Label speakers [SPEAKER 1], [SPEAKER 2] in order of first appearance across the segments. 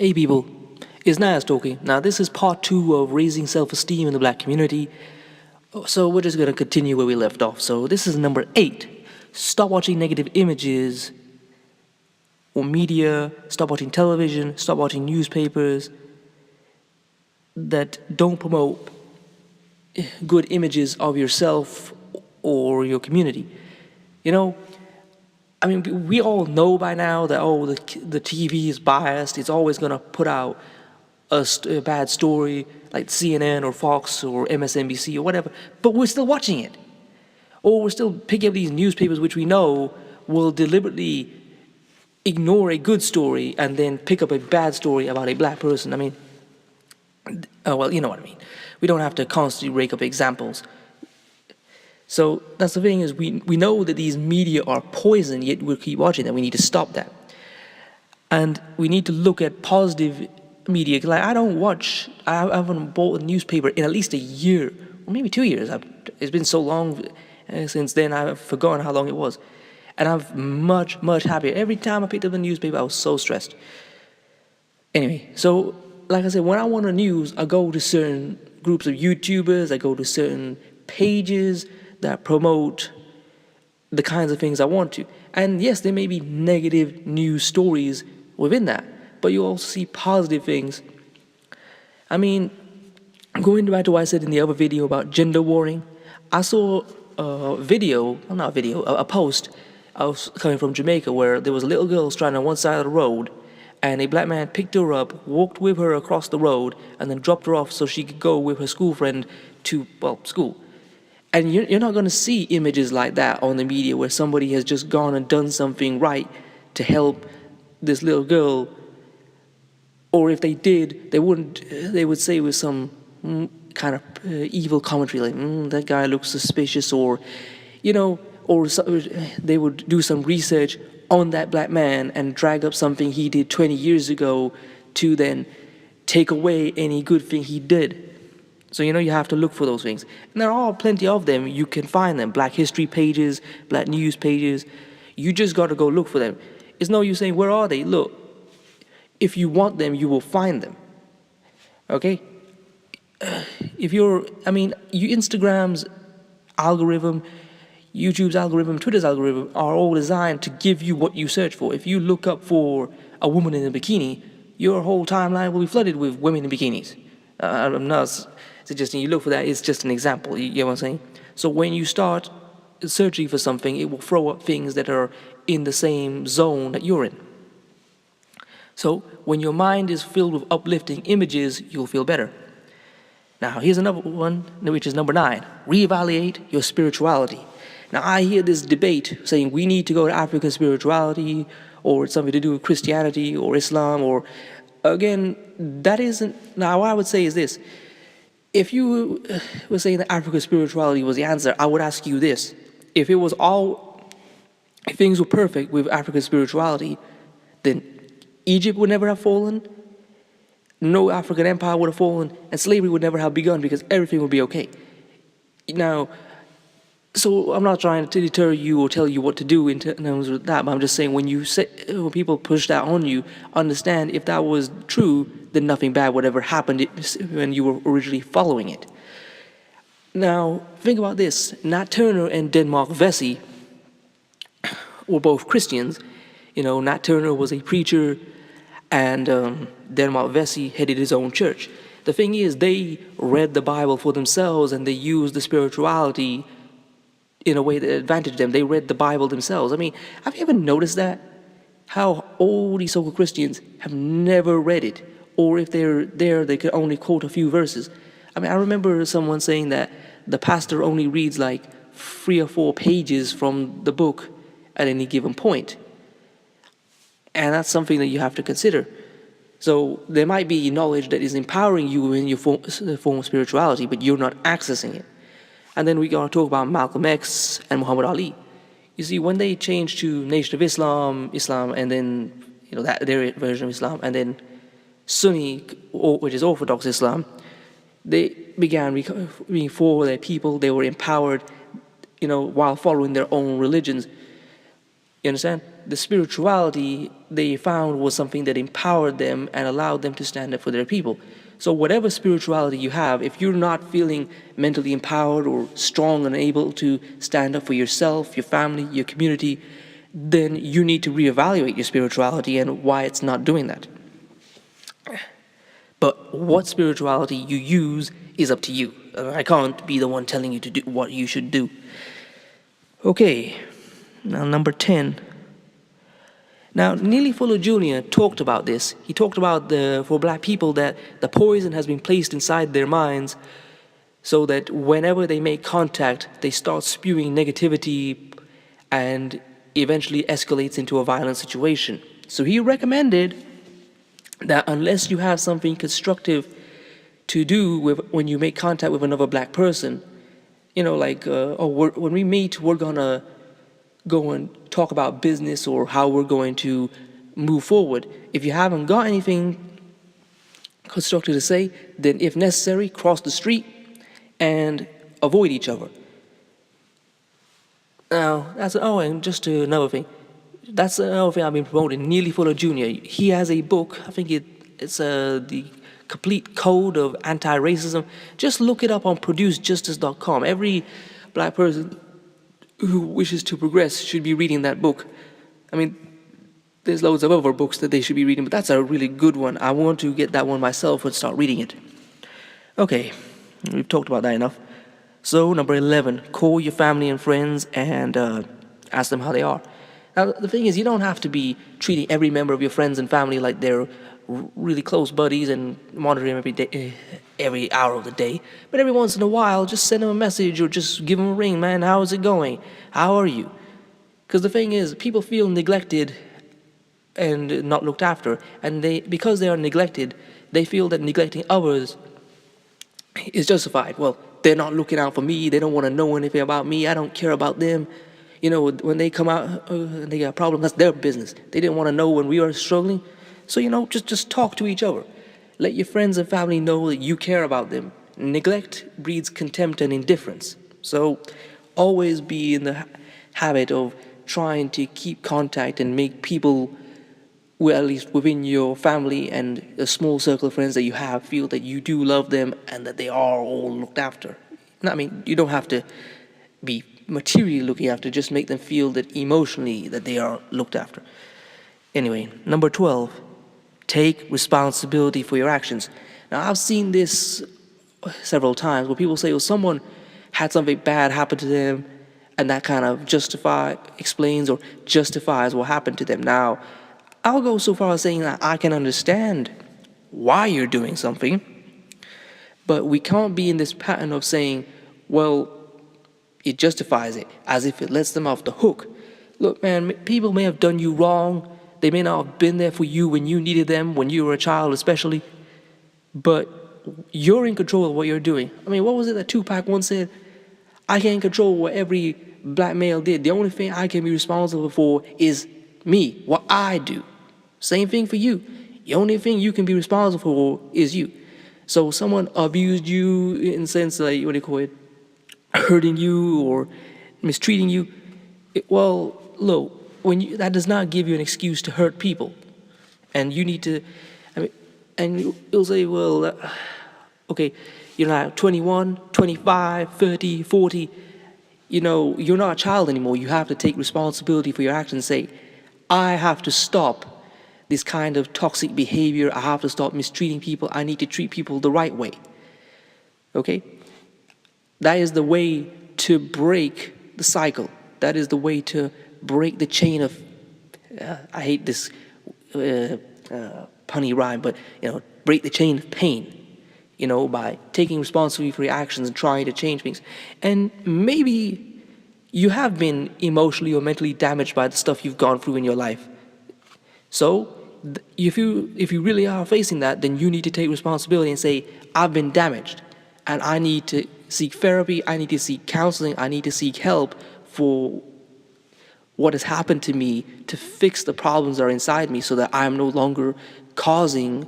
[SPEAKER 1] Hey people, it's Nias talking. Now this is part 2 of raising self-esteem in the black community. So we're just gonna continue where we left off. So this is number 8. Stop watching negative images or media, stop watching television, stop watching newspapers that don't promote good images of yourself or your community. You know, I mean, we all know by now that, the TV is biased. It's always going to put out a bad story like CNN or Fox or MSNBC or whatever, but we're still watching it. Or we're still picking up these newspapers which we know will deliberately ignore a good story and then pick up a bad story about a black person. I mean, well, you know what I mean. We don't have to constantly rake up examples. So that's the thing, is we know that these media are poison, yet we'll keep watching them. We need to stop that. And we need to look at positive media. Like, I haven't bought a newspaper in at least a year, or maybe 2 years. It's been so long since then, I've forgotten how long it was. And I'm much, much happier. Every time I picked up the newspaper, I was so stressed. Anyway, so like I said, when I want the news, I go to certain groups of YouTubers, I go to certain pages that promote the kinds of things I want to. And yes, there may be negative news stories within that, but you also see positive things. I mean, going back to what I said in the other video about gender warring, I saw a post. I was coming from Jamaica, where there was a little girl stranded on one side of the road, and a black man picked her up, walked with her across the road, and then dropped her off so she could go with her school friend to, school. And you're not going to see images like that on the media where somebody has just gone and done something right to help this little girl. Or if they did, they would say with some kind of evil commentary like, that guy looks suspicious, or, they would do some research on that black man and drag up something he did 20 years ago to then take away any good thing he did. So, you have to look for those things. And there are plenty of them. You can find them. Black history pages, black news pages. You just got to go look for them. It's no use saying, where are they? Look, if you want them, you will find them. Okay? Instagram's algorithm, YouTube's algorithm, Twitter's algorithm are all designed to give you what you search for. If you look up for a woman in a bikini, your whole timeline will be flooded with women in bikinis. I'm not suggesting you look for that. It's just an example. You get what I'm saying? So when you start searching for something, it will throw up things that are in the same zone that you're in. So when your mind is filled with uplifting images, you'll feel better. Now here's another one, which is number 9. Reevaluate your spirituality. Now I hear this debate saying we need to go to African spirituality, or it's something to do with Christianity or Islam, or again, that isn't. Now what I would say is this: if you were saying that African spirituality was the answer, I would ask you this: if things were perfect with African spirituality, then Egypt would never have fallen, no African empire would have fallen, and slavery would never have begun, because everything would be okay. Now, so I'm not trying to deter you or tell you what to do in terms of that, but I'm just saying when people push that on you, understand if that was true, then nothing bad would ever happen when you were originally following it. Now, think about this. Nat Turner and Denmark Vesey were both Christians. Nat Turner was a preacher, and Denmark Vesey headed his own church. The thing is, they read the Bible for themselves, and they used the spirituality in a way that advantaged them. They read the Bible themselves. I mean, have you ever noticed that? How all these so-called Christians have never read it, or if they're there, they could only quote a few verses. I mean, I remember someone saying that the pastor only reads like 3 or 4 pages from the book at any given point. And that's something that you have to consider. So there might be knowledge that is empowering you in your form of spirituality, but you're not accessing it. And then we got to talk about Malcolm X and Muhammad Ali. You see, when they changed to Nation of Islam, and then their version of Islam, and then Sunni, which is Orthodox Islam, they began being for their people. They were empowered, while following their own religions. You understand? The spirituality they found was something that empowered them and allowed them to stand up for their people. So whatever spirituality you have, if you're not feeling mentally empowered or strong and able to stand up for yourself, your family, your community, then you need to reevaluate your spirituality and why it's not doing that. But what spirituality you use is up to you. I can't be the one telling you to do what you should do. Okay, now number 10. Now, Neely Fuller Jr. talked about this. He talked about for black people that the poison has been placed inside their minds so that whenever they make contact, they start spewing negativity and eventually escalates into a violent situation. So he recommended that unless you have something constructive to do when you make contact with another black person, like when we meet, we're gonna go and talk about business or how we're going to move forward. If you haven't got anything constructive to say, then if necessary, cross the street and avoid each other. Now, and just another thing. That's another thing I've been promoting. Neely Fuller Jr. He has a book. I think it's the Complete Code of Anti-Racism. Just look it up on producejustice.com. Every black person who wishes to progress should be reading that book. I mean, there's loads of other books that they should be reading, but that's a really good one. I want to get that one myself and start reading it. Okay, we've talked about that enough. So, number 11, call your family and friends and ask them how they are. Now, the thing is, you don't have to be treating every member of your friends and family like they're really close buddies and monitoring them every hour of the day. But every once in a while, just send them a message or just give them a ring. Man, how is it going? How are you? Because the thing is, people feel neglected and not looked after. And because they are neglected, they feel that neglecting others is justified. Well, they're not looking out for me. They don't want to know anything about me. I don't care about them. When they come out and they got a problem, that's their business. They didn't want to know when we are struggling. So, just talk to each other. Let your friends and family know that you care about them. Neglect breeds contempt and indifference. So, always be in the habit of trying to keep contact and make people, well, at least within your family and a small circle of friends that you have, feel that you do love them and that they are all looked after. I mean, you don't have to be materially looking after, just make them feel that emotionally that they are looked after. Anyway, number 12, take responsibility for your actions. Now, I've seen this several times where people say, well, someone had something bad happen to them, and that kind of explains or justifies what happened to them. Now, I'll go so far as saying that I can understand why you're doing something, but we can't be in this pattern of saying, well, it justifies it, as if it lets them off the hook. Look, man, people may have done you wrong. They may not have been there for you when you needed them, when you were a child especially, but you're in control of what you're doing. I mean, what was it that Tupac once said? I can't control what every black male did. The only thing I can be responsible for is me, what I do. Same thing for you. The only thing you can be responsible for is you. So someone abused you in the sense like, hurting you or mistreating you. Look, that does not give you an excuse to hurt people. And you need to, and you'll say, well, okay, you're not 21, 25, 30, 40, you're not a child anymore. You have to take responsibility for your actions and say, I have to stop this kind of toxic behavior. I have to stop mistreating people. I need to treat people the right way. Okay? That is the way to break the cycle. That is the way to break the chain of, I hate this punny rhyme, but, break the chain of pain, by taking responsibility for your actions and trying to change things. And maybe you have been emotionally or mentally damaged by the stuff you've gone through in your life. So if you really are facing that, then you need to take responsibility and say, I've been damaged and I need to seek therapy, I need to seek counseling, I need to seek help for what has happened to me to fix the problems that are inside me so that I'm no longer causing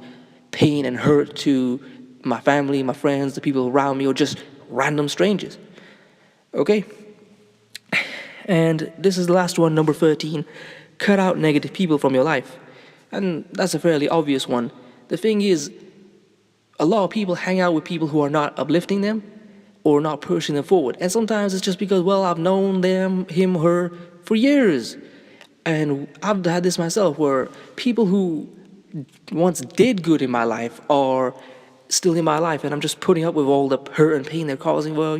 [SPEAKER 1] pain and hurt to my family, my friends, the people around me, or just random strangers. Okay? And this is the last one, number 13. Cut out negative people from your life. And that's a fairly obvious one. The thing is, a lot of people hang out with people who are not uplifting them or not pushing them forward. And sometimes it's just because, well, I've known them, him, her, for years. And I've had this myself, where people who once did good in my life are still in my life, and I'm just putting up with all the hurt and pain they're causing. Well,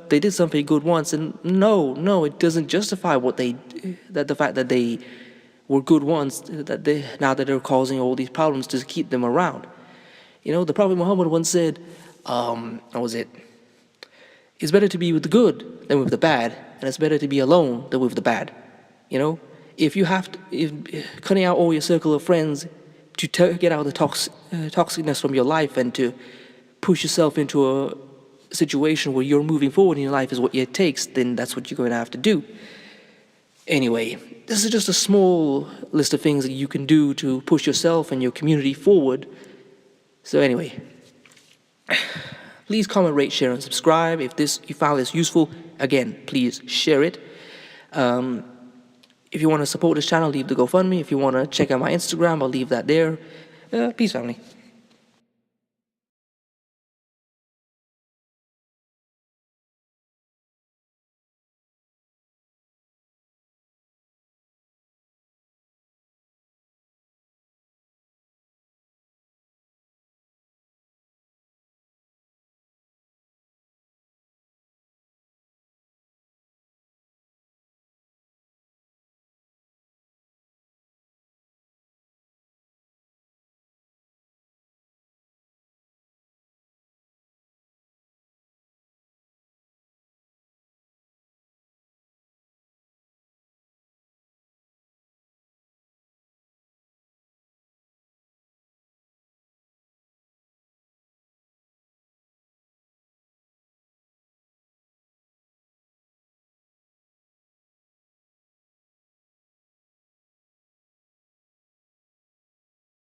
[SPEAKER 1] they did something good once, and no, it doesn't justify the fact that they were good once, now that they're causing all these problems to keep them around. The Prophet Muhammad once said, what was it? It's better to be with the good than with the bad, and it's better to be alone than with the bad. If cutting out all your circle of friends to get out the toxicness from your life and to push yourself into a situation where you're moving forward in your life is what it takes, then that's what you're going to have to do. Anyway, this is just a small list of things that you can do to push yourself and your community forward. So anyway, please comment, rate, share, and subscribe. If you found this useful, again, please share it. If you want to support this channel, leave the GoFundMe. If you want to check out my Instagram, I'll leave that there. Peace, family.